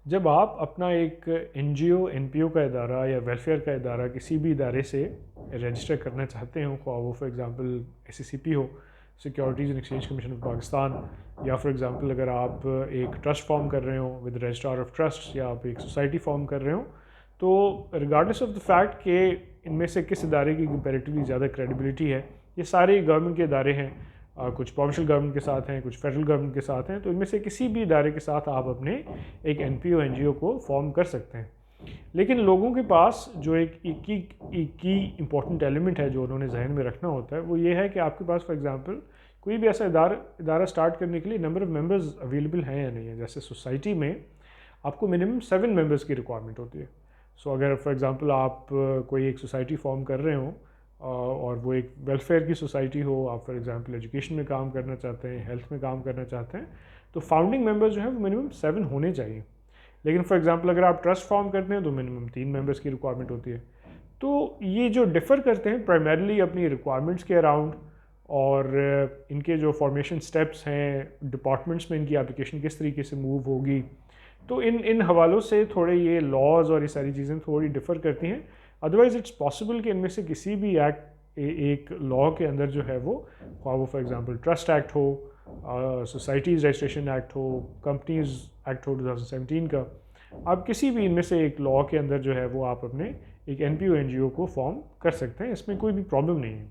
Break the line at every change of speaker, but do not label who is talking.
जब आप अपना एक एनजीओ, एनपीओ का इदारा या वेलफेयर का इदारा किसी भी इदारे से रजिस्टर करना चाहते हो, ख्वाह वो फॉर एग्ज़ाम्पल एससीसीपी हो, securities and exchange commission of Pakistan, या फॉर एग्ज़ाम्पल अगर आप एक ट्रस्ट फॉर्म कर रहे हो विद रजिस्ट्रार ऑफ ट्रस्ट, या आप एक सोसाइटी फॉर्म कर रहे हो, तो रिगार्डलेस ऑफ द फैक्ट कि इनमें से किस इदारे की कंपेरेटिवली ज़्यादा क्रेडिबिलिटी है, ये सारे गवर्नमेंट के इदारे हैं, कुछ प्रोविंशियल गवर्नमेंट के साथ हैं, कुछ फेडरल गवर्नमेंट के साथ हैं, तो इनमें से किसी भी इदारे के साथ आप अपने एक एनपीओ एनजीओ को फॉर्म कर सकते हैं। लेकिन लोगों के पास जो एक की इम्पॉर्टेंट एलिमेंट है जो उन्होंने जहन में रखना होता है, वो ये है कि आपके पास फॉर एग्जांपल कोई भी ऐसा इदारा स्टार्ट करने के लिए नंबर ऑफ़ मेंबर्स अवेलेबल हैं या नहीं है। जैसे सोसाइटी में आपको मिनिमम 7 मेंबर्स की रिक्वायरमेंट होती है। सो अगर फॉर एग्जांपल आप कोई एक सोसाइटी फॉर्म कर रहे हो और वो एक वेलफेयर की सोसाइटी हो, आप फॉर एग्जांपल एजुकेशन में काम करना चाहते हैं, हेल्थ में काम करना चाहते हैं, तो फाउंडिंग मेंबर्स जो है वो मिनिमम 7 होने चाहिए। लेकिन फॉर एग्जांपल अगर आप ट्रस्ट फॉर्म करते हैं तो मिनिमम 3 मेंबर्स की रिक्वायरमेंट होती है। तो ये जो डिफ़र करते हैं प्राइमरीली अपनी रिक्वायरमेंट्स के अराउंड, और इनके जो फॉर्मेशन स्टेप्स हैं, डिपार्टमेंट्स में इनकी एप्लीकेशन किस तरीके से मूव होगी, तो इन इन हवालों से थोड़े ये लॉज और ये सारी चीज़ें थोड़ी डिफ़र करती हैं। अदरवाइज़ इट्स पॉसिबल कि इनमें से किसी भी एक्ट एक लॉ के अंदर जो है वो, ख्वाह वो फॉर एग्जांपल ट्रस्ट एक्ट हो, सोसाइटीज़ रजिस्ट्रेशन एक्ट हो, कंपनीज़ एक्ट हो 2017 का, आप किसी भी इनमें से एक लॉ के अंदर जो है वो आप अपने एक एनपीओ एनजीओ को फॉर्म कर सकते हैं, इसमें कोई भी प्रॉब्लम नहीं है।